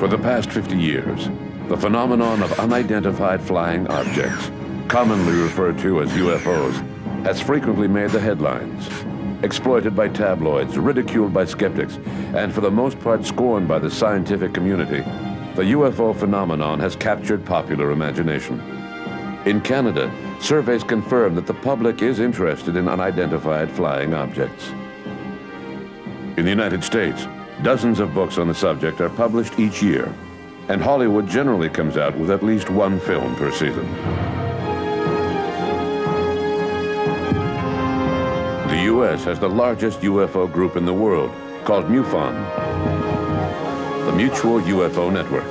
For the past 50 years, the phenomenon of unidentified flying objects, commonly referred to as UFOs, has frequently made the headlines. Exploited by tabloids, ridiculed by skeptics, and for the most part scorned by the scientific community, the UFO phenomenon has captured popular imagination. In Canada, surveys confirm that the public is interested in unidentified flying objects. In the United States, dozens of books on the subject are published each year, and Hollywood generally comes out with at least one film per season. The U.S. has the largest UFO group in the world, called MUFON, the Mutual UFO Network.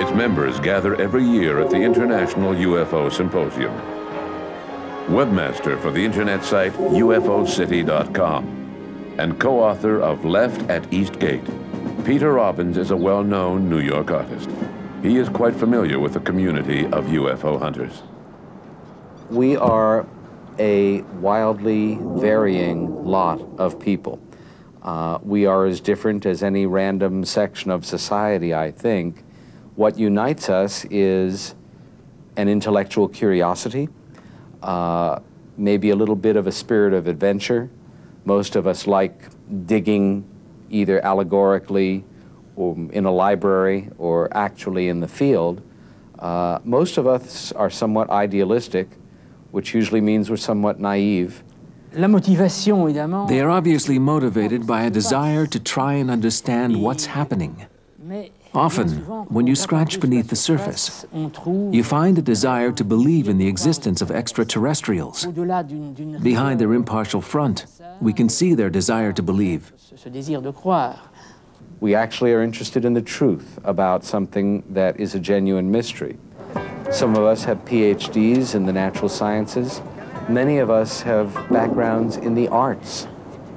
Its members gather every year at the International UFO Symposium. Webmaster for the internet site UFOcity.com and co-author of Left at East Gate, Peter Robbins is a well-known New York artist. He is quite familiar with the community of UFO hunters. We are a wildly varying lot of people. We are as different as any random section of society, I think. What unites us is an intellectual curiosity, maybe a little bit of a spirit of adventure. Most of us like digging either allegorically or in a library or actually in the field. Most of us are somewhat idealistic, which usually means we're somewhat naive. They are obviously motivated by a desire to try and understand what's happening. Often, when you scratch beneath the surface, you find a desire to believe in the existence of extraterrestrials. Behind their impartial front, we can see their desire to believe. We actually are interested in the truth about something that is a genuine mystery. Some of us have PhDs in the natural sciences. Many of us have backgrounds in the arts,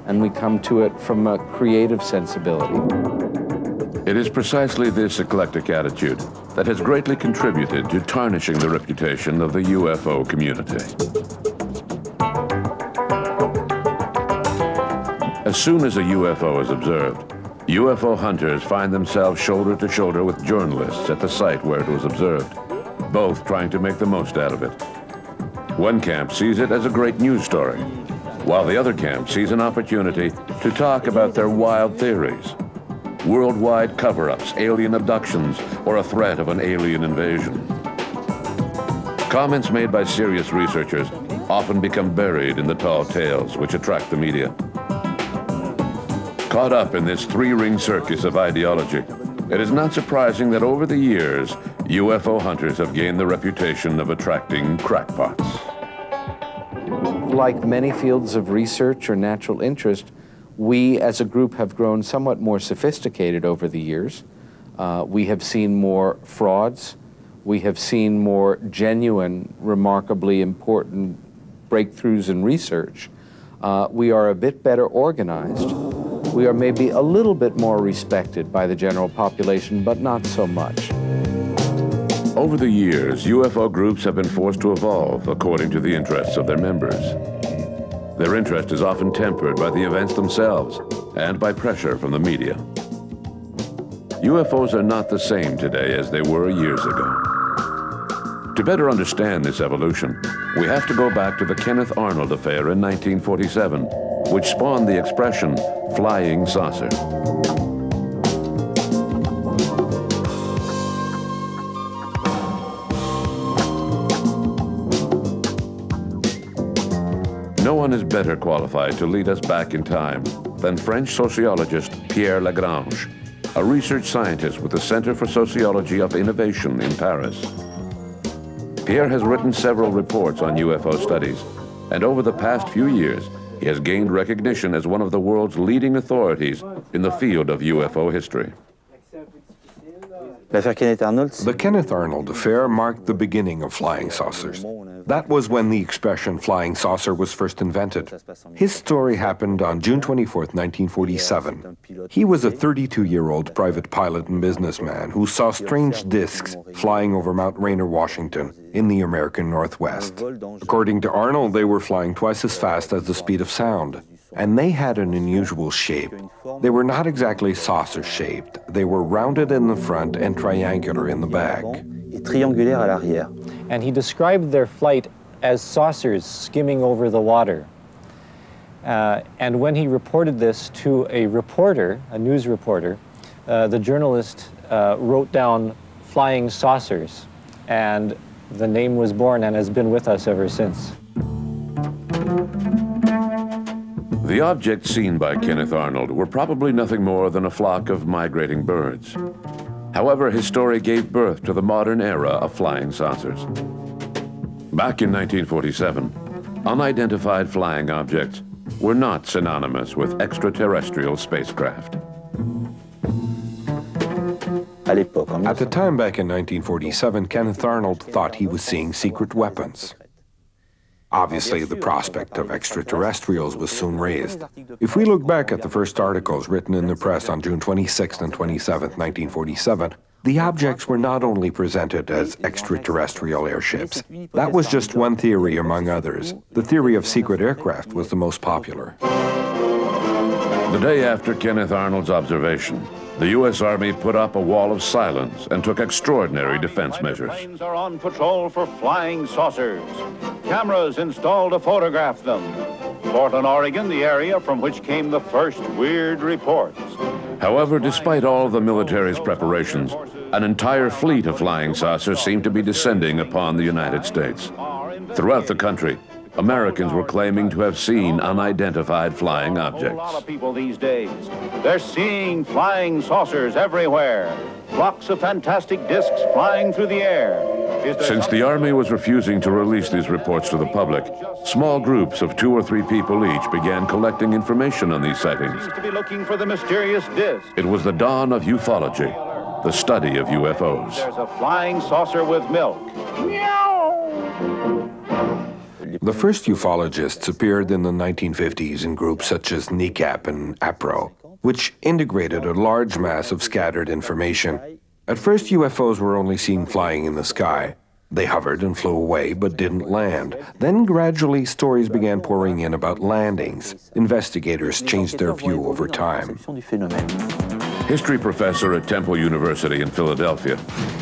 and we come to it from a creative sensibility. It is precisely this eclectic attitude that has greatly contributed to tarnishing the reputation of the UFO community. As soon as a UFO is observed, UFO hunters find themselves shoulder to shoulder with journalists at the site where it was observed, both trying to make the most out of it. One camp sees it as a great news story, while the other camp sees an opportunity to talk about their wild theories. Worldwide cover-ups, alien abductions, or a threat of an alien invasion. Comments made by serious researchers often become buried in the tall tales which attract the media. Caught up in this three-ring circus of ideology, it is not surprising that over the years, UFO hunters have gained the reputation of attracting crackpots. Like many fields of research or natural interest, we as a group have grown somewhat more sophisticated over the years. We have seen more frauds. We have seen more genuine, remarkably important breakthroughs in research. We are a bit better organized. We are maybe a little bit more respected by the general population, but not so much. Over the years, UFO groups have been forced to evolve according to the interests of their members. Their interest is often tempered by the events themselves and by pressure from the media. UFOs are not the same today as they were years ago. To better understand this evolution, we have to go back to the Kenneth Arnold affair in 1947, which spawned the expression, flying saucer. No one is better qualified to lead us back in time than French sociologist Pierre Lagrange, a research scientist with the Center for Sociology of Innovation in Paris. Pierre has written several reports on UFO studies, and over the past few years, he has gained recognition as one of the world's leading authorities in the field of UFO history. The Kenneth Arnold affair marked the beginning of flying saucers. That was when the expression flying saucer was first invented. His story happened on June 24, 1947. He was a 32-year-old private pilot and businessman who saw strange discs flying over Mount Rainier, Washington, in the American Northwest. According to Arnold, they were flying twice as fast as the speed of sound, and they had an unusual shape. They were not exactly saucer-shaped. They were rounded in the front and triangular in the back. And he described their flight as saucers skimming over the water. And when he reported this to a reporter, a news reporter, the journalist wrote down flying saucers, and the name was born and has been with us ever since. The objects seen by Kenneth Arnold were probably nothing more than a flock of migrating birds. However, his story gave birth to the modern era of flying saucers. Back in 1947, unidentified flying objects were not synonymous with extraterrestrial spacecraft. At the time back in 1947, Kenneth Arnold thought he was seeing secret weapons. Obviously, the prospect of extraterrestrials was soon raised. If we look back at the first articles written in the press on June 26 and 27, 1947, the objects were not only presented as extraterrestrial airships. That was just one theory among others. The theory of secret aircraft was the most popular. The day after Kenneth Arnold's observation, the U.S. Army put up a wall of silence and took extraordinary defense measures. Planes are on patrol for flying saucers. Cameras installed to photograph them. Portland, Oregon, the area from which came the first weird reports. However, despite all the military's preparations, an entire fleet of flying saucers seemed to be descending upon the United States. Throughout the country, Americans were claiming to have seen unidentified flying objects. A lot of people these days, they're seeing flying saucers everywhere. Flocks of fantastic discs flying through the air. Since the Army was refusing to release these reports to the public, small groups of 2 or 3 people each began collecting information on these sightings. To be looking for the mysterious disc. It was the dawn of ufology, the study of UFOs. There's a flying saucer with milk. The first ufologists appeared in the 1950s in groups such as NECAP and APRO, which integrated a large mass of scattered information. At first, UFOs were only seen flying in the sky. They hovered and flew away, but didn't land. Then gradually, stories began pouring in about landings. Investigators changed their view over time. History professor at Temple University in Philadelphia,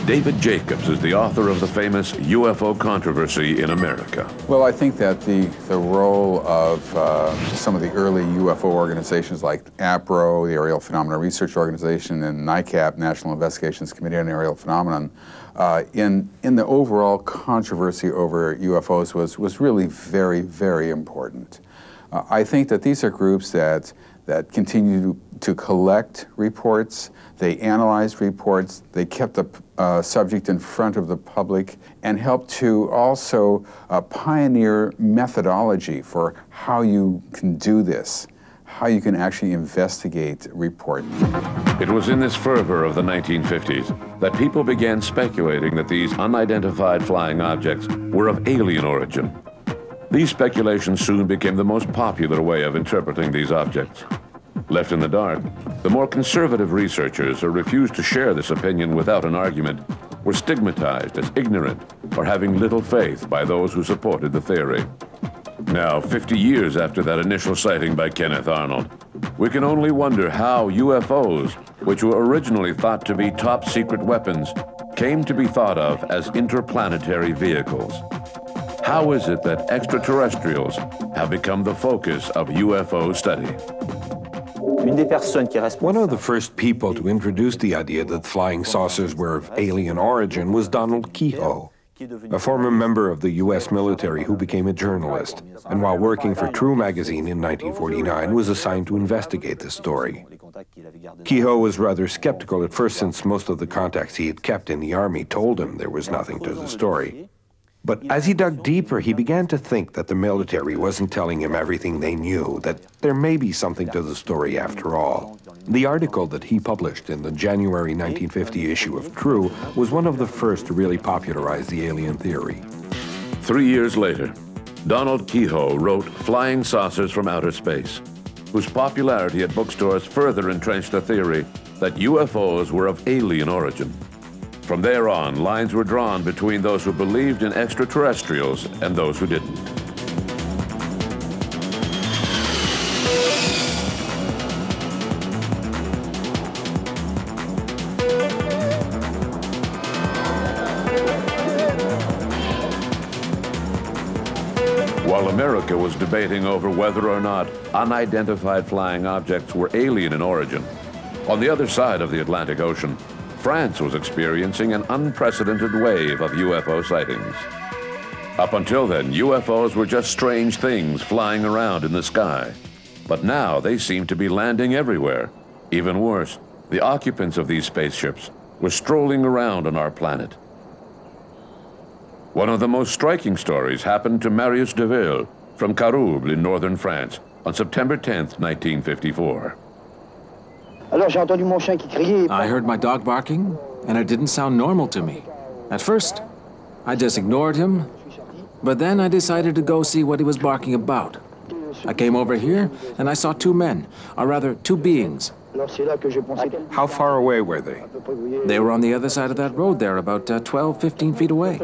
David Jacobs is the author of the famous UFO controversy in America. Well, I think that the role of some of the early UFO organizations like APRO, the Aerial Phenomena Research Organization, and NICAP, National Investigations Committee on Aerial Phenomenon, in the overall controversy over UFOs was really very, very important. I think that these are groups that continue to collect reports, they analyzed reports, they kept the subject in front of the public, and helped to also pioneer methodology for how you can do this, how you can actually investigate reports. It was in this fervor of the 1950s that people began speculating that these unidentified flying objects were of alien origin. These speculations soon became the most popular way of interpreting these objects. Left in the dark, the more conservative researchers who refused to share this opinion without an argument were stigmatized as ignorant or having little faith by those who supported the theory. Now, 50 years after that initial sighting by Kenneth Arnold, we can only wonder how UFOs, which were originally thought to be top-secret weapons, came to be thought of as interplanetary vehicles. How is it that extraterrestrials have become the focus of UFO study? One of the first people to introduce the idea that flying saucers were of alien origin was Donald Keyhoe, a former member of the U.S. military who became a journalist, and while working for True magazine in 1949 was assigned to investigate the story. Keyhoe was rather skeptical at first, since most of the contacts he had kept in the Army told him there was nothing to the story. But as he dug deeper, he began to think that the military wasn't telling him everything they knew, that there may be something to the story after all. The article that he published in the January 1950 issue of True was one of the first to really popularize the alien theory. 3 years later, Donald Keyhoe wrote Flying Saucers from Outer Space, whose popularity at bookstores further entrenched the theory that UFOs were of alien origin. From there on, lines were drawn between those who believed in extraterrestrials and those who didn't. While America was debating over whether or not unidentified flying objects were alien in origin, on the other side of the Atlantic Ocean, France was experiencing an unprecedented wave of UFO sightings. Up until then, UFOs were just strange things flying around in the sky. But now they seem to be landing everywhere. Even worse, the occupants of these spaceships were strolling around on our planet. One of the most striking stories happened to Marius Deville from Carouble in northern France on September 10th, 1954. I heard my dog barking, and it didn't sound normal to me. At first, I just ignored him, but then I decided to go see what he was barking about. I came over here, and I saw two men, or rather, two beings. How far away were they? They were on the other side of that road there, about 12, 15 feet away.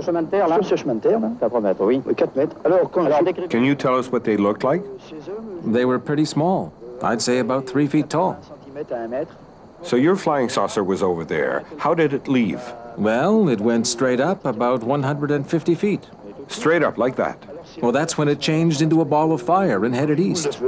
Can you tell us what they looked like? They were pretty small. I'd say about 3 feet tall. So your flying saucer was over there. How did it leave? Well, it went straight up about 150 feet. Straight up, like that? Well, that's when it changed into a ball of fire and headed east.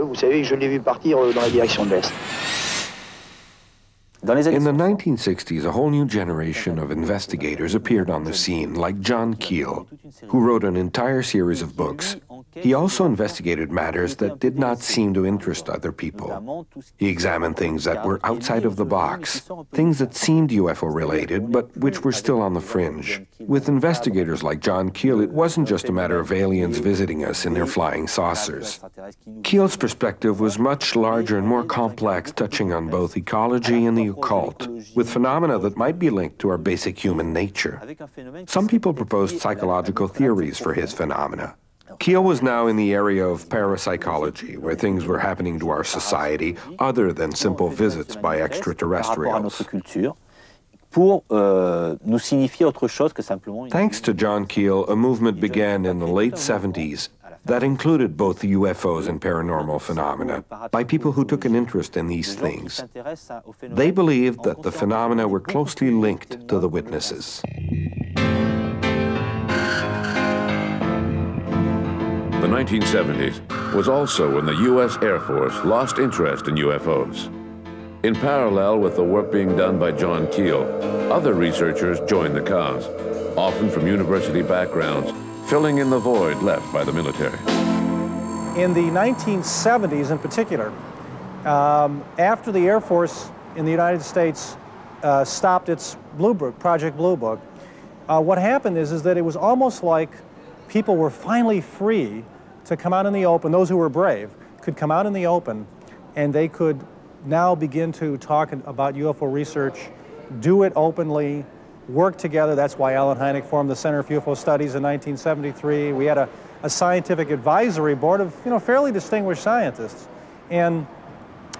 In the 1960s, a whole new generation of investigators appeared on the scene, like John Keel, who wrote an entire series of books. He also investigated matters that did not seem to interest other people. He examined things that were outside of the box, things that seemed UFO-related, but which were still on the fringe. With investigators like John Keel, it wasn't just a matter of aliens visiting us in their flying saucers. Keel's perspective was much larger and more complex, touching on both ecology and the occult, with phenomena that might be linked to our basic human nature. Some people proposed psychological theories for his phenomena. Keel was now in the area of parapsychology, where things were happening to our society other than simple visits by extraterrestrials. Thanks to John Keel, a movement began in the late 70s that included both the UFOs and paranormal phenomena by people who took an interest in these things. They believed that the phenomena were closely linked to the witnesses. The 1970s was also when the U.S. Air Force lost interest in UFOs. In parallel with the work being done by John Keel, other researchers joined the cause, often from university backgrounds, filling in the void left by the military. In the 1970s in particular, after the Air Force in the United States stopped its Blue Book, Project Blue Book, what happened is that it was almost like people were finally free to come out in the open. Those who were brave could come out in the open, and they could now begin to talk about UFO research, do it openly, work together. That's why Alan Hynek formed the Center for UFO Studies in 1973. We had a scientific advisory board of fairly distinguished scientists. And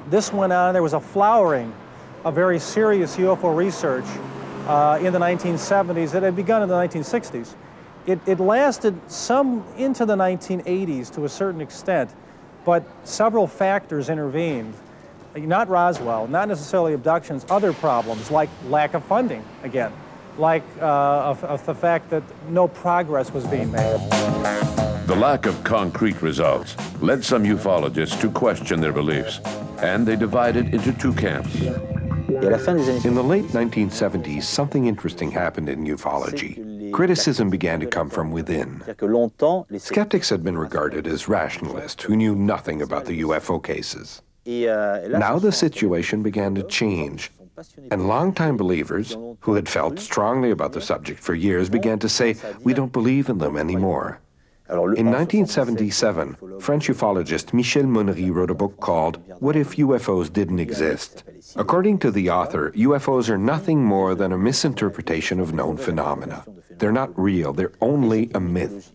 this went on. There was a flowering of very serious UFO research in the 1970s. It had begun in the 1960s. It lasted some into the 1980s to a certain extent, but several factors intervened. Not Roswell, not necessarily abductions, other problems like lack of funding, again, like of the fact that no progress was being made. The lack of concrete results led some ufologists to question their beliefs, and they divided into two camps. In the late 1970s, something interesting happened in ufology. Criticism began to come from within. Skeptics had been regarded as rationalists who knew nothing about the UFO cases. Now the situation began to change, and longtime believers who had felt strongly about the subject for years began to say, we don't believe in them anymore. In 1977, French ufologist Michel Monnery wrote a book called What If UFOs Didn't Exist? According to the author, UFOs are nothing more than a misinterpretation of known phenomena. They're not real, they're only a myth.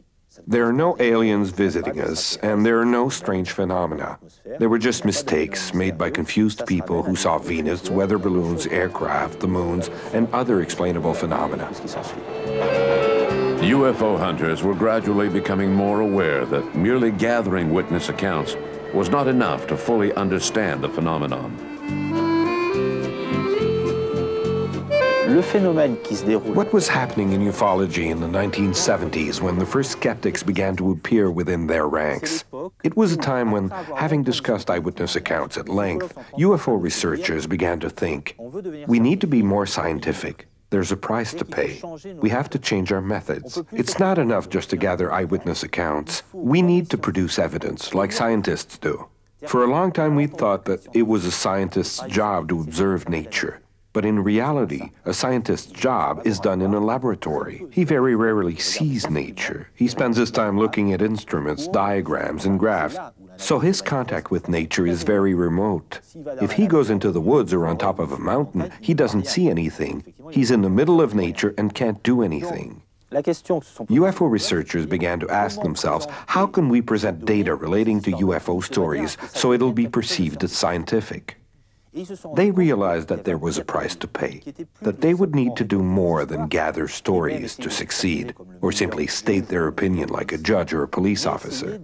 There are no aliens visiting us, and there are no strange phenomena. There were just mistakes made by confused people who saw Venus, weather balloons, aircraft, the moons, and other explainable phenomena. UFO hunters were gradually becoming more aware that merely gathering witness accounts was not enough to fully understand the phenomenon. What was happening in ufology in the 1970s when the first skeptics began to appear within their ranks? It was a time when, having discussed eyewitness accounts at length, UFO researchers began to think, we need to be more scientific. There's a price to pay. We have to change our methods. It's not enough just to gather eyewitness accounts. We need to produce evidence, like scientists do. For a long time, we thought that it was a scientist's job to observe nature. But in reality, a scientist's job is done in a laboratory. He very rarely sees nature. He spends his time looking at instruments, diagrams, and graphs. So his contact with nature is very remote. If he goes into the woods or on top of a mountain, he doesn't see anything. He's in the middle of nature and can't do anything. UFO researchers began to ask themselves, how can we present data relating to UFO stories so it'll be perceived as scientific? They realized that there was a price to pay, that they would need to do more than gather stories to succeed, or simply state their opinion like a judge or a police officer.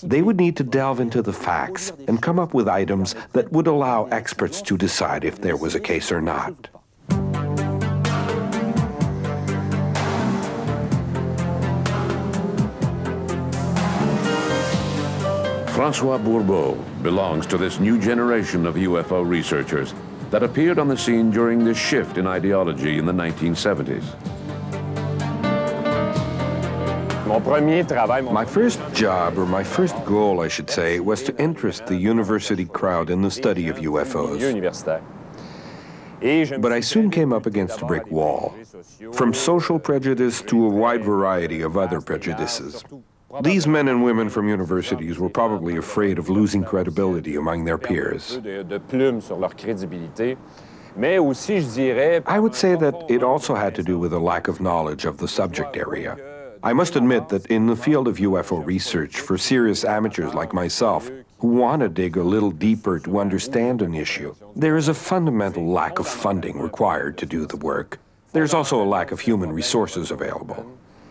They would need to delve into the facts and come up with items that would allow experts to decide if there was a case or not. Francois Bourbeau belongs to this new generation of UFO researchers that appeared on the scene during this shift in ideology in the 1970s. My first job, or my first goal, I should say, was to interest the university crowd in the study of UFOs. But I soon came up against a brick wall, from social prejudice to a wide variety of other prejudices. These men and women from universities were probably afraid of losing credibility among their peers. I would say that it also had to do with a lack of knowledge of the subject area. I must admit that in the field of UFO research, for serious amateurs like myself, who want to dig a little deeper to understand an issue, there is a fundamental lack of funding required to do the work. There's also a lack of human resources available.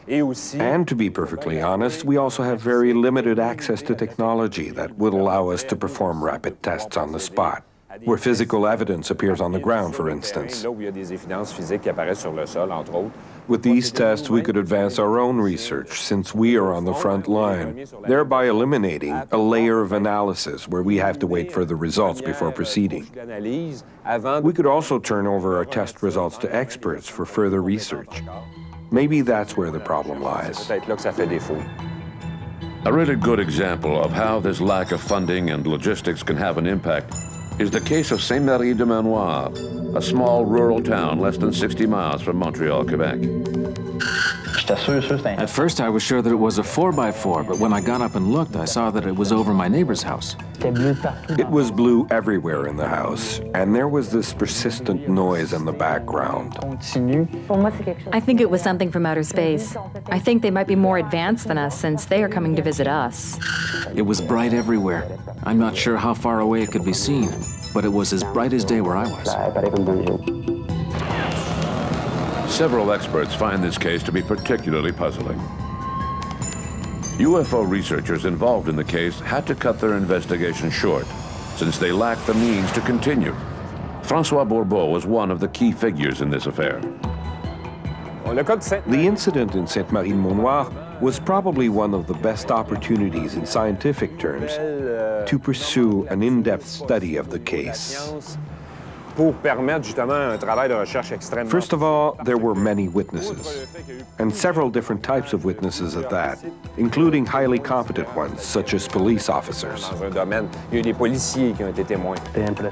And to be perfectly honest, we also have very limited access to technology that would allow us to perform rapid tests on the spot, where physical evidence appears on the ground, for instance. With these tests, we could advance our own research, since we are on the front line, thereby eliminating a layer of analysis where we have to wait for the results before proceeding. We could also turn over our test results to experts for further research. Maybe that's where the problem lies. A really good example of how this lack of funding and logistics can have an impact is the case of Saint-Marie-de-Manoir, a small rural town less than 60 miles from Montreal, Quebec. At first I was sure that it was a 4x4, but when I got up and looked, I saw that it was over my neighbor's house. It was blue everywhere in the house, and there was this persistent noise in the background. I think it was something from outer space. I think they might be more advanced than us since they are coming to visit us. It was bright everywhere. I'm not sure how far away it could be seen, but it was as bright as day where I was. Several experts find this case to be particularly puzzling. UFO researchers involved in the case had to cut their investigation short, since they lacked the means to continue. Francois Bourbeau was one of the key figures in this affair. The incident in Saint-Marie-de-Manoir was probably one of the best opportunities in scientific terms to pursue an in-depth study of the case. First of all, there were many witnesses, and several different types of witnesses at that, including highly competent ones, such as police officers.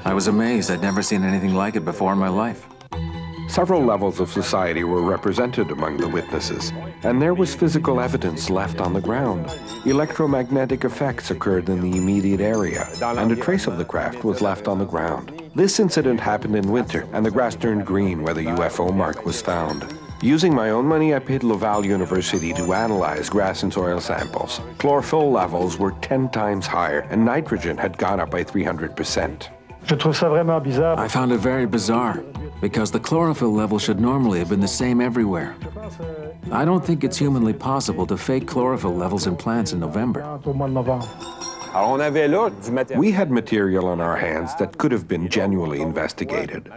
I was amazed. I'd never seen anything like it before in my life. Several levels of society were represented among the witnesses, and there was physical evidence left on the ground. Electromagnetic effects occurred in the immediate area, and a trace of the craft was left on the ground. This incident happened in winter, and the grass turned green where the UFO mark was found. Using my own money, I paid Laval University to analyze grass and soil samples. Chlorophyll levels were 10 times higher, and nitrogen had gone up by 300%. I found it very bizarre, because the chlorophyll level should normally have been the same everywhere. I don't think it's humanly possible to fake chlorophyll levels in plants in November. We had material on our hands that could have been genuinely investigated.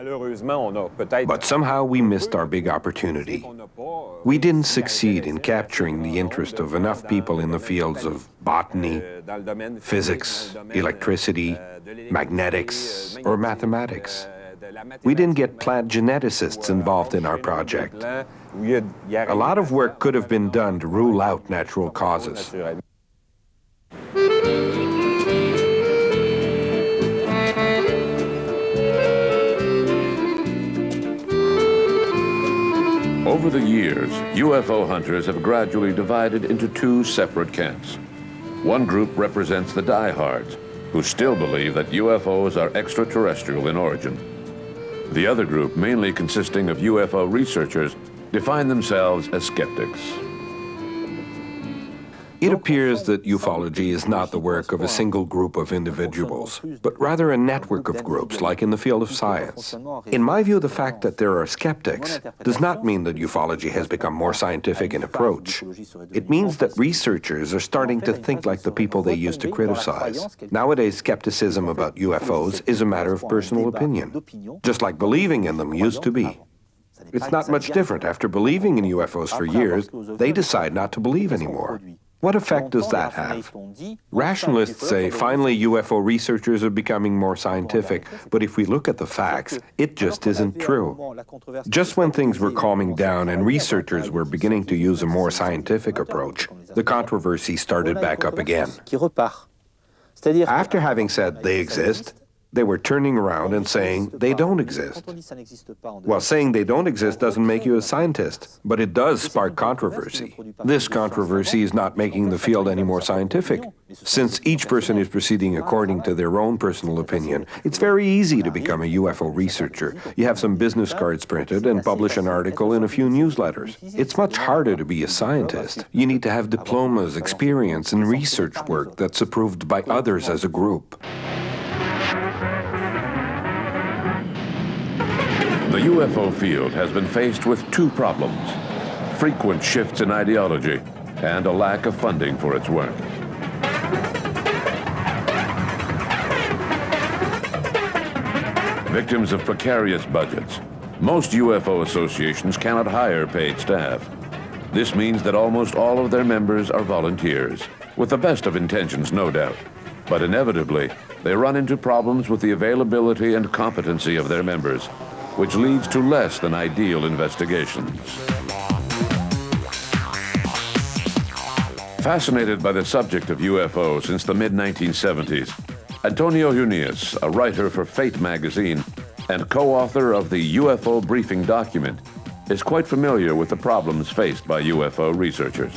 But somehow we missed our big opportunity. We didn't succeed in capturing the interest of enough people in the fields of botany, physics, electricity, magnetics, or mathematics. We didn't get plant geneticists involved in our project. A lot of work could have been done to rule out natural causes. Over the years, UFO hunters have gradually divided into two separate camps. One group represents the diehards, who still believe that UFOs are extraterrestrial in origin. The other group, mainly consisting of UFO researchers, define themselves as skeptics. It appears that ufology is not the work of a single group of individuals, but rather a network of groups, like in the field of science. In my view, the fact that there are skeptics does not mean that ufology has become more scientific in approach. It means that researchers are starting to think like the people they used to criticize. Nowadays, skepticism about UFOs is a matter of personal opinion, just like believing in them used to be. It's not much different. After believing in UFOs for years, they decide not to believe anymore. What effect does that have? Rationalists say finally UFO researchers are becoming more scientific, but if we look at the facts, it just isn't true. Just when things were calming down and researchers were beginning to use a more scientific approach, the controversy started back up again. After having said they exist, they were turning around and saying they don't exist. Well, saying they don't exist doesn't make you a scientist, but it does spark controversy. This controversy is not making the field any more scientific. Since each person is proceeding according to their own personal opinion, it's very easy to become a UFO researcher. You have some business cards printed and publish an article in a few newsletters. It's much harder to be a scientist. You need to have diplomas, experience, and research work that's approved by others as a group. The UFO field has been faced with two problems: frequent shifts in ideology and a lack of funding for its work. Victims of precarious budgets, most UFO associations cannot hire paid staff. This means that almost all of their members are volunteers, with the best of intentions, no doubt. But inevitably, they run into problems with the availability and competency of their members, which leads to less than ideal investigations. Fascinated by the subject of UFO since the mid-1970s, Antonio Junius, a writer for Fate magazine and co-author of the UFO briefing document, is quite familiar with the problems faced by UFO researchers.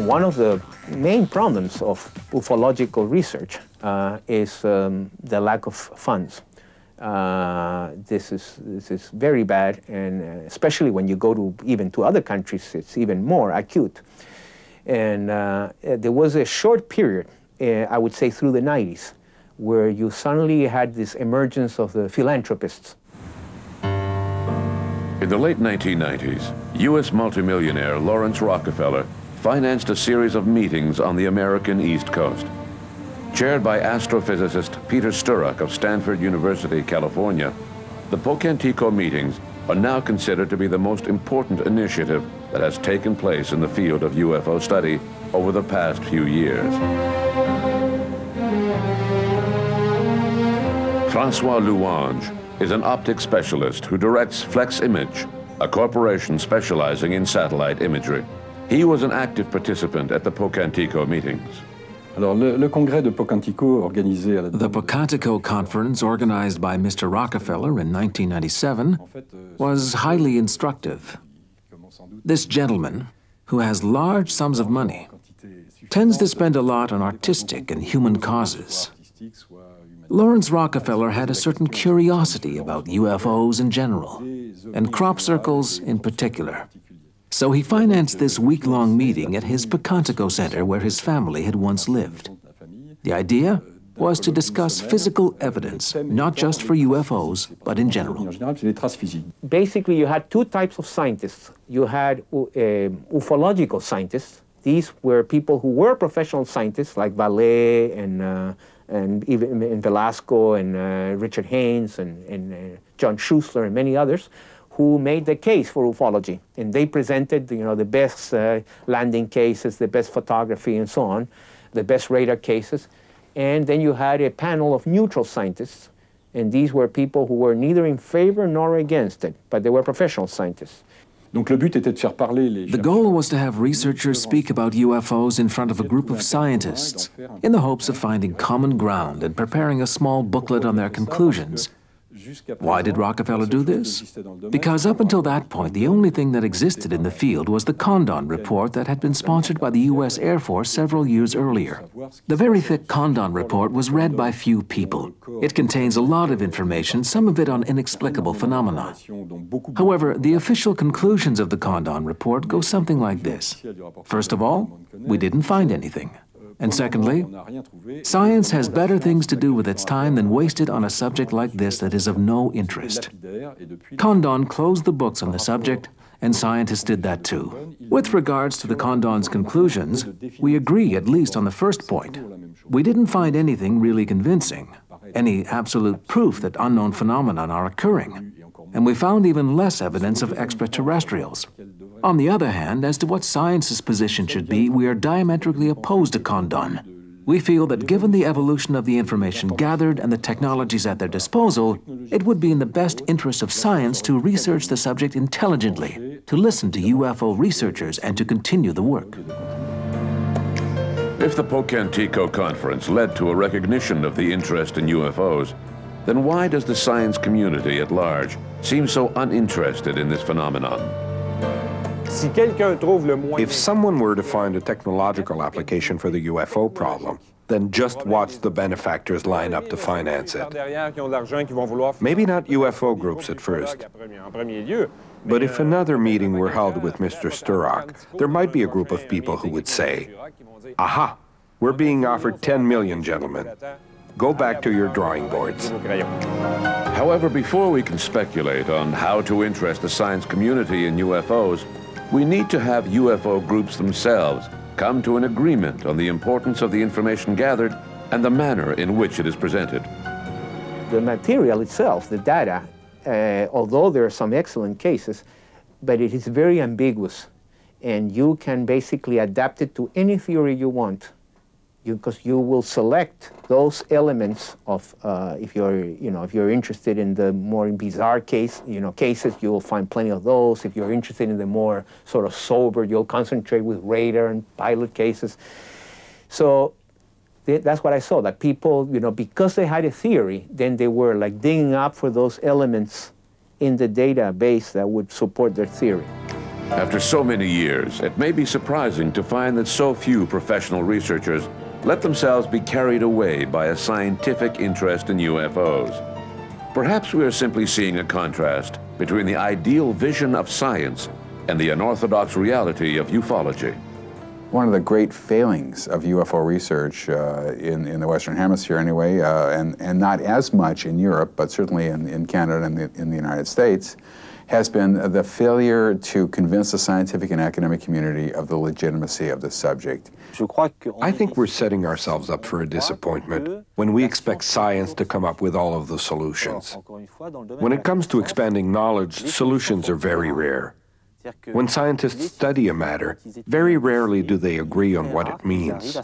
One of the main problems of ufological research is the lack of funds. This is very bad, and especially when you go even to other countries, it's even more acute. And there was a short period, I would say through the 90s, where you suddenly had this emergence of the philanthropists. In the late 1990s, U.S. multimillionaire Lawrence Rockefeller financed a series of meetings on the American East Coast. Chaired by astrophysicist Peter Sturrock of Stanford University, California, the Pocantico meetings are now considered to be the most important initiative that has taken place in the field of UFO study over the past few years. Francois Louange is an optics specialist who directs Flex Image, a corporation specializing in satellite imagery. He was an active participant at the Pocantico meetings. The Pocantico conference, organized by Mr. Rockefeller in 1997, was highly instructive. This gentleman, who has large sums of money, tends to spend a lot on artistic and human causes. Lawrence Rockefeller had a certain curiosity about UFOs in general, and crop circles in particular. So he financed this week-long meeting at his Pocantico Center where his family had once lived. The idea? was to discuss physical evidence, not just for UFOs, but in general. Basically, you had two types of scientists. You had ufological scientists. These were people who were professional scientists, like Vallée and even Velasco and Richard Haynes and John Schussler and many others, who made the case for ufology. And they presented, the best landing cases, the best photography and so on, the best radar cases. And then you had a panel of neutral scientists, and these were people who were neither in favor nor against it, but they were professional scientists. The goal was to have researchers speak about UFOs in front of a group of scientists, in the hopes of finding common ground and preparing a small booklet on their conclusions. Why did Rockefeller do this? Because up until that point, the only thing that existed in the field was the Condon report that had been sponsored by the U.S. Air Force several years earlier. The very thick Condon report was read by few people. It contains a lot of information, some of it on inexplicable phenomena. However, the official conclusions of the Condon report go something like this. First of all, we didn't find anything. And secondly, science has better things to do with its time than waste it on a subject like this that is of no interest. Condon closed the books on the subject, and scientists did that too. With regards to the Condon's conclusions, we agree at least on the first point. We didn't find anything really convincing, any absolute proof that unknown phenomena are occurring. And we found even less evidence of extraterrestrials. On the other hand, as to what science's position should be, we are diametrically opposed to Condon. We feel that given the evolution of the information gathered and the technologies at their disposal, it would be in the best interest of science to research the subject intelligently, to listen to UFO researchers, and to continue the work. If the Pocantico Conference led to a recognition of the interest in UFOs, then why does the science community at large seem so uninterested in this phenomenon? If someone were to find a technological application for the UFO problem, then just watch the benefactors line up to finance it. Maybe not UFO groups at first, but if another meeting were held with Mr. Sturrock, there might be a group of people who would say, "Aha, we're being offered 10 million, gentlemen. Go back to your drawing boards." However, before we can speculate on how to interest the science community in UFOs, we need to have UFO groups themselves come to an agreement on the importance of the information gathered and the manner in which it is presented. The material itself, the data, although there are some excellent cases, but it is very ambiguous, and you can basically adapt it to any theory you want, because you will select those elements of, if you're interested in the more bizarre cases, you will find plenty of those. If you're interested in the more sort of sober, you'll concentrate with radar and pilot cases. So that's what I saw, that people, because they had a theory, then they were like digging up for those elements in the database that would support their theory. After so many years, it may be surprising to find that so few professional researchers let themselves be carried away by a scientific interest in UFOs. Perhaps we are simply seeing a contrast between the ideal vision of science and the unorthodox reality of ufology. One of the great failings of UFO research in the Western Hemisphere anyway, and not as much in Europe, but certainly in Canada and in the United States, has been the failure to convince the scientific and academic community of the legitimacy of the subject. I think we're setting ourselves up for a disappointment when we expect science to come up with all of the solutions. When it comes to expanding knowledge, solutions are very rare. When scientists study a matter, very rarely do they agree on what it means.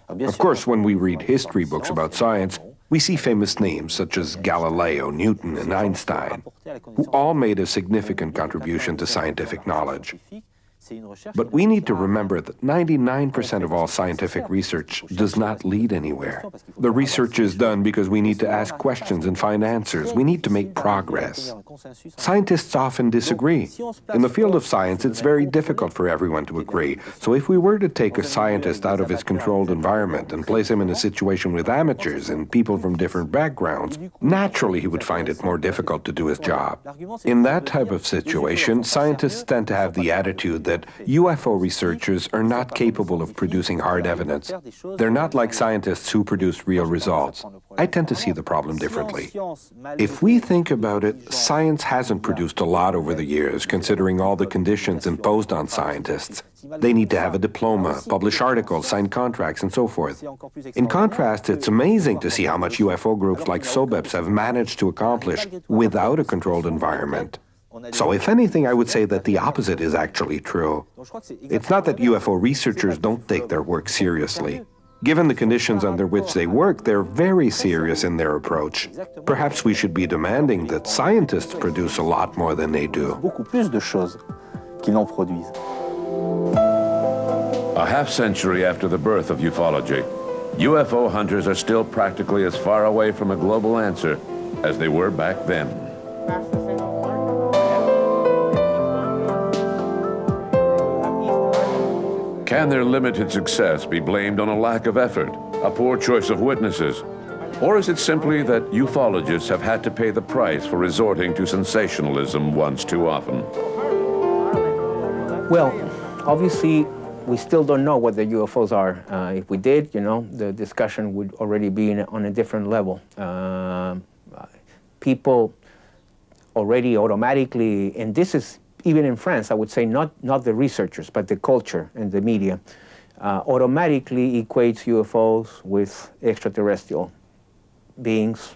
Of course, when we read history books about science, we see famous names such as Galileo, Newton, and Einstein, who all made a significant contribution to scientific knowledge. But we need to remember that 99% of all scientific research does not lead anywhere. The research is done because we need to ask questions and find answers. We need to make progress. Scientists often disagree. In the field of science, it's very difficult for everyone to agree. So if we were to take a scientist out of his controlled environment and place him in a situation with amateurs and people from different backgrounds, naturally he would find it more difficult to do his job. In that type of situation, scientists tend to have the attitude that that UFO researchers are not capable of producing hard evidence. They're not like scientists who produce real results. I tend to see the problem differently. If we think about it, science hasn't produced a lot over the years, considering all the conditions imposed on scientists. They need to have a diploma, publish articles, sign contracts, and so forth. In contrast, it's amazing to see how much UFO groups like SOBEPS have managed to accomplish without a controlled environment. So if anything, I would say that the opposite is actually true. It's not that UFO researchers don't take their work seriously. Given the conditions under which they work, they're very serious in their approach. Perhaps we should be demanding that scientists produce a lot more than they do. A half-century after the birth of ufology, UFO hunters are still practically as far away from a global answer as they were back then. Can their limited success be blamed on a lack of effort, a poor choice of witnesses, or is it simply that ufologists have had to pay the price for resorting to sensationalism once too often? Well, obviously, we still don't know what the UFOs are. If we did, you know, the discussion would already be on a different level. People already automatically, and this is even in France, I would say not the researchers, but the culture and the media, automatically equates UFOs with extraterrestrial beings,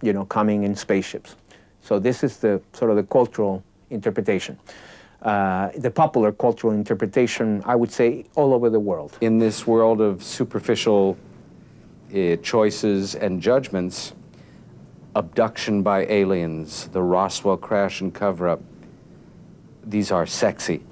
you know, coming in spaceships. So this is the sort of the cultural interpretation. The popular cultural interpretation, I would say, all over the world. In this world of superficial choices and judgments, abduction by aliens, the Roswell crash and cover-up, these are sexy.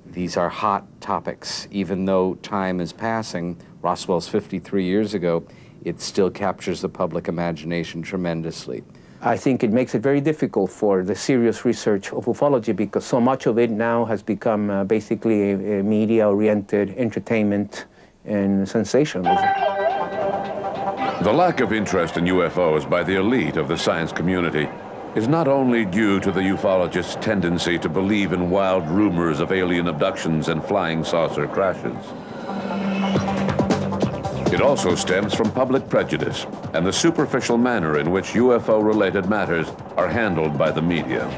These are hot topics. Even though time is passing, Roswell's 53 years ago, it still captures the public imagination tremendously. I think it makes it very difficult for the serious research of ufology because so much of it now has become basically a media-oriented entertainment and sensationalism. The lack of interest in UFOs by the elite of the science community is not only due to the ufologists' tendency to believe in wild rumors of alien abductions and flying saucer crashes. It also stems from public prejudice and the superficial manner in which UFO-related matters are handled by the media.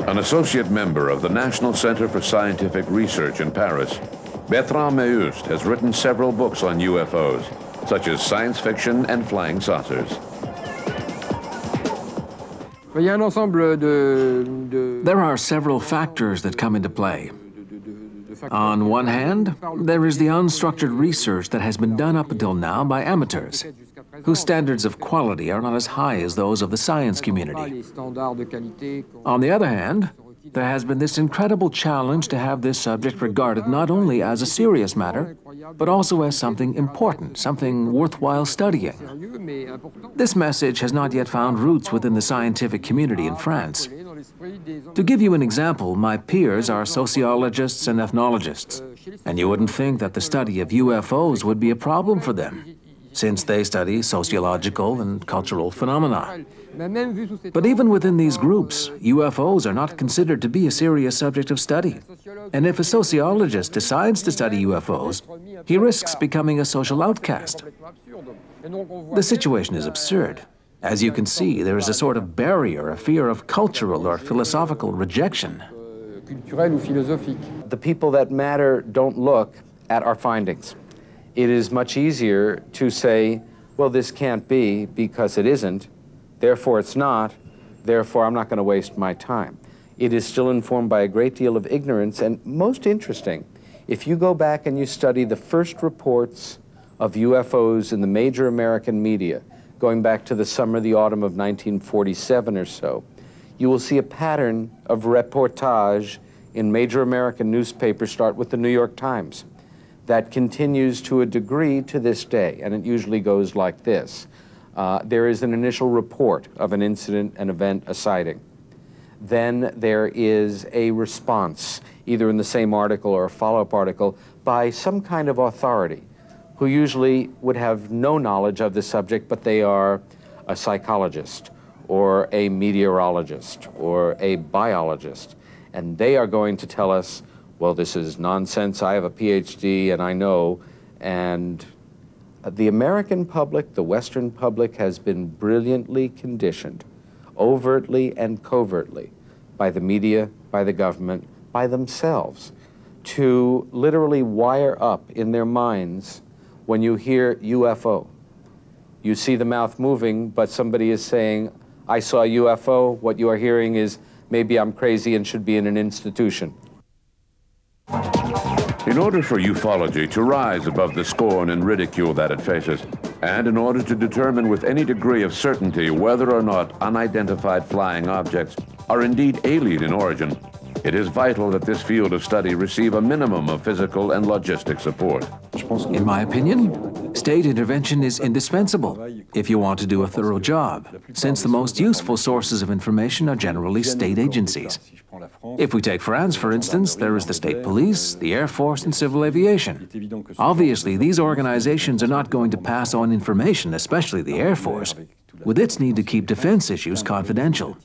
An associate member of the National Center for Scientific Research in Paris, Bertrand Meust has written several books on UFOs, such as science fiction and flying saucers. There are several factors that come into play. On one hand, there is the unstructured research that has been done up until now by amateurs, whose standards of quality are not as high as those of the science community. On the other hand, there has been this incredible challenge to have this subject regarded not only as a serious matter, but also as something important, something worthwhile studying. This message has not yet found roots within the scientific community in France. To give you an example, my peers are sociologists and ethnologists, and you wouldn't think that the study of UFOs would be a problem for them, since they study sociological and cultural phenomena. But even within these groups, UFOs are not considered to be a serious subject of study. And if a sociologist decides to study UFOs, he risks becoming a social outcast. The situation is absurd. As you can see, there is a sort of barrier, a fear of cultural or philosophical rejection. The people that matter don't look at our findings. It is much easier to say, well, this can't be because it isn't, therefore it's not, therefore I'm not going to waste my time. It is still informed by a great deal of ignorance, and most interesting, if you go back and you study the first reports of UFOs in the major American media, going back to the summer, the autumn of 1947 or so, you will see a pattern of reportage in major American newspapers, start with the New York Times, that continues to a degree to this day, and it usually goes like this. There is an initial report of an incident, an event, a sighting. Then there is a response, either in the same article or a follow-up article, by some kind of authority who usually would have no knowledge of the subject, but they are a psychologist or a meteorologist or a biologist. And they are going to tell us, well, this is nonsense, I have a PhD and I know. And the American public, the Western public, has been brilliantly conditioned, overtly and covertly, by the media, by the government, by themselves, to literally wire up in their minds when you hear UFO. You see the mouth moving, but somebody is saying, I saw a UFO. What you are hearing is, maybe I'm crazy and should be in an institution. In order for ufology to rise above the scorn and ridicule that it faces, and in order to determine with any degree of certainty whether or not unidentified flying objects are indeed alien in origin, it is vital that this field of study receive a minimum of physical and logistic support. In my opinion, state intervention is indispensable if you want to do a thorough job, since the most useful sources of information are generally state agencies. If we take France, for instance, there is the state police, the Air Force, and civil aviation. Obviously, these organizations are not going to pass on information, especially the Air Force, with its need to keep defense issues confidential.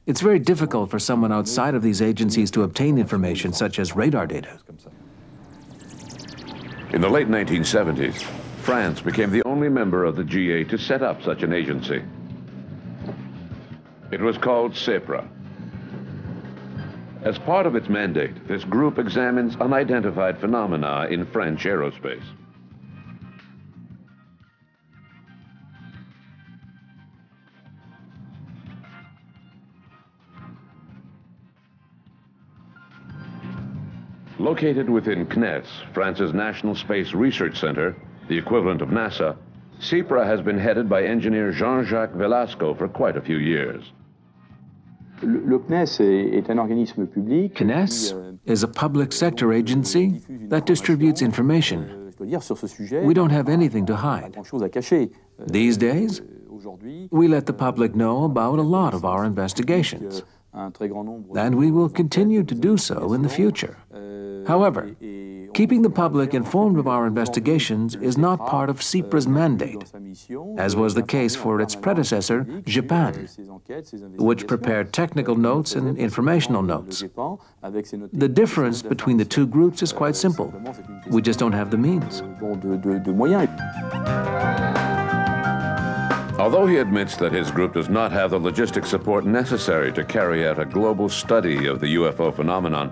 It's very difficult for someone outside of these agencies to obtain information such as radar data. In the late 1970s, France became the only member of the GA to set up such an agency. It was called CEPRA. As part of its mandate, this group examines unidentified phenomena in French aerospace. Located within CNES, France's National Space Research Center, the equivalent of NASA, CEPRA has been headed by engineer Jean-Jacques Velasco for quite a few years. CNES is a public sector agency that distributes information. We don't have anything to hide. These days, we let the public know about a lot of our investigations, and we will continue to do so in the future. However, keeping the public informed of our investigations is not part of CEPRA's mandate, as was the case for its predecessor, Japan, which prepared technical notes and informational notes. The difference between the two groups is quite simple. We just don't have the means. Although he admits that his group does not have the logistic support necessary to carry out a global study of the UFO phenomenon,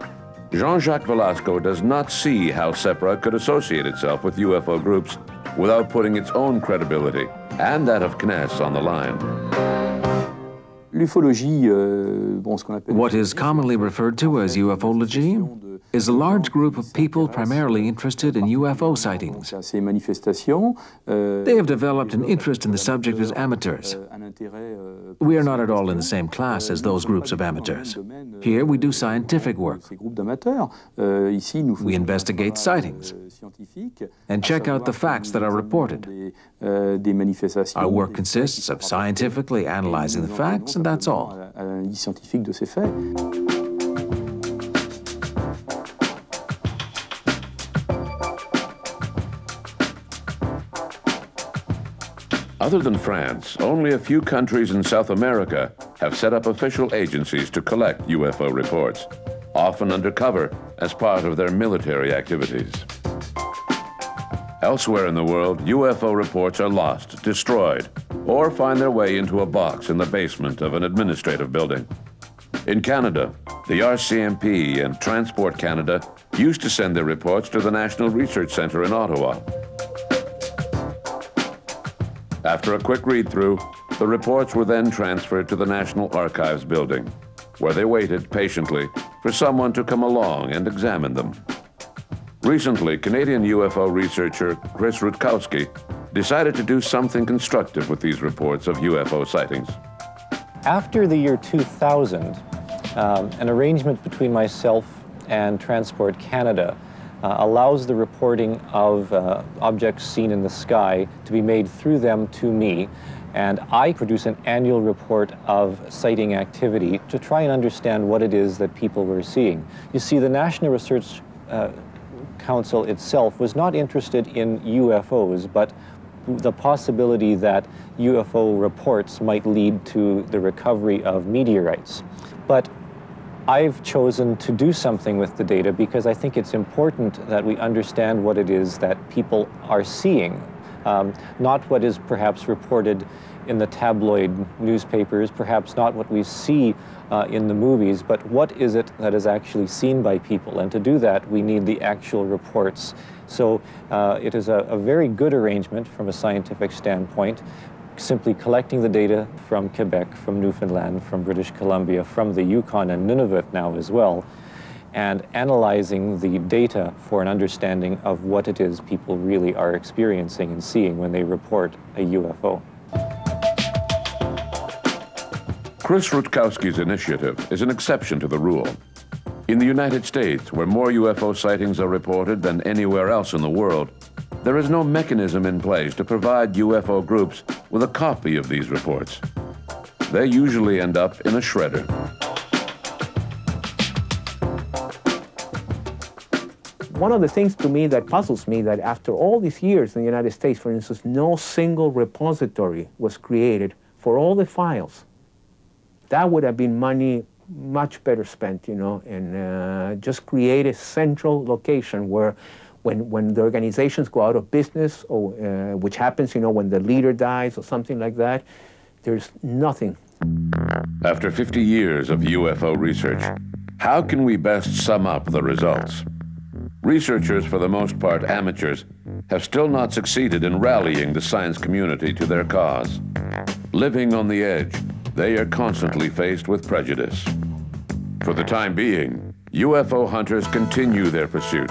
Jean-Jacques Velasco does not see how CEPRA could associate itself with UFO groups without putting its own credibility and that of CNES on the line. What is commonly referred to as ufology is a large group of people primarily interested in UFO sightings. They have developed an interest in the subject as amateurs. We are not at all in the same class as those groups of amateurs. Here we do scientific work. We investigate sightings and check out the facts that are reported. Our work consists of scientifically analyzing the facts, and that's all. Other than France, only a few countries in South America have set up official agencies to collect UFO reports, often undercover as part of their military activities. Elsewhere in the world, UFO reports are lost, destroyed, or find their way into a box in the basement of an administrative building. In Canada, the RCMP and Transport Canada used to send their reports to the National Research Centre in Ottawa. After a quick read-through, the reports were then transferred to the National Archives building, where they waited patiently for someone to come along and examine them. Recently, Canadian UFO researcher Chris Rutkowski decided to do something constructive with these reports of UFO sightings. After the year 2000, an arrangement between myself and Transport Canada allows the reporting of objects seen in the sky to be made through them to me, and I produce an annual report of sighting activity to try and understand what it is that people were seeing. You see, the National Research Council itself was not interested in UFOs, but the possibility that UFO reports might lead to the recovery of meteorites. But I've chosen to do something with the data because I think it's important that we understand what it is that people are seeing, not what is perhaps reported in the tabloid newspapers, perhaps not what we see in the movies, but what is it that is actually seen by people? And to do that, we need the actual reports. So it is a very good arrangement from a scientific standpoint, simply collecting the data from Quebec, from Newfoundland, from British Columbia, from the Yukon and Nunavut now as well, and analyzing the data for an understanding of what it is people really are experiencing and seeing when they report a UFO. Chris Rutkowski's initiative is an exception to the rule. In the United States, where more UFO sightings are reported than anywhere else in the world, there is no mechanism in place to provide UFO groups with a copy of these reports. They usually end up in a shredder. One of the things to me that puzzles me that after all these years in the United States, for instance, no single repository was created for all the files. That would have been money much better spent, you know, and just create a central location where when the organizations go out of business, or which happens, you know, when the leader dies or something like that, there's nothing. After 50 years of UFO research, how can we best sum up the results? Researchers, for the most part amateurs, have still not succeeded in rallying the science community to their cause. Living on the edge, they are constantly faced with prejudice. For the time being, UFO hunters continue their pursuit,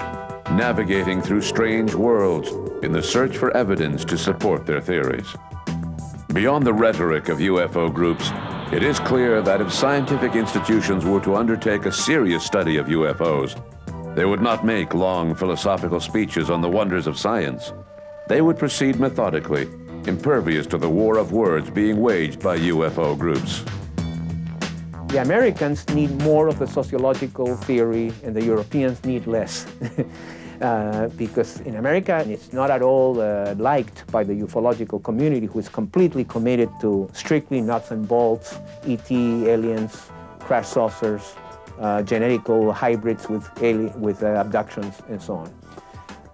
navigating through strange worlds in the search for evidence to support their theories. Beyond the rhetoric of UFO groups, it is clear that if scientific institutions were to undertake a serious study of UFOs, they would not make long philosophical speeches on the wonders of science. They would proceed methodically, impervious to the war of words being waged by UFO groups. The Americans need more of the sociological theory and the Europeans need less. Because in America, it's not at all liked by the ufological community, who is completely committed to strictly nuts and bolts, ET, aliens, crash saucers, genetical hybrids with abductions and so on.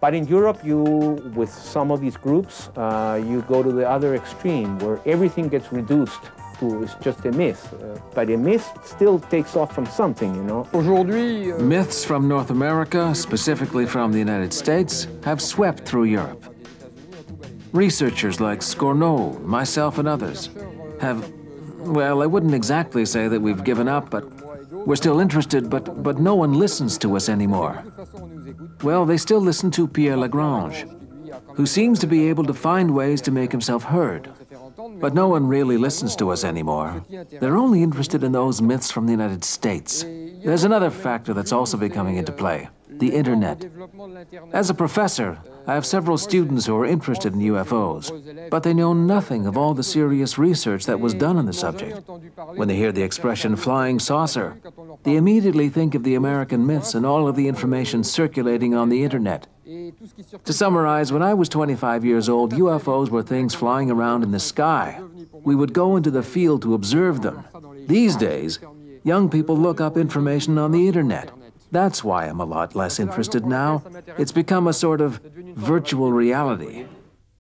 But in Europe, with some of these groups, you go to the other extreme where everything gets reduced to it's just a myth. But a myth still takes off from something, you know. Myths from North America, specifically from the United States, have swept through Europe. Researchers like Scorneau, myself and others have, well, I wouldn't exactly say that we've given up, but we're still interested, but no one listens to us anymore. Well, they still listen to Pierre Lagrange, who seems to be able to find ways to make himself heard. But no one really listens to us anymore. They're only interested in those myths from the United States. There's another factor that's also becoming into play: the internet. As a professor, I have several students who are interested in UFOs, but they know nothing of all the serious research that was done on the subject. When they hear the expression flying saucer, they immediately think of the American myths and all of the information circulating on the internet. To summarize, when I was 25 years old, UFOs were things flying around in the sky. We would go into the field to observe them. These days, young people look up information on the internet. That's why I'm a lot less interested now. It's become a sort of virtual reality.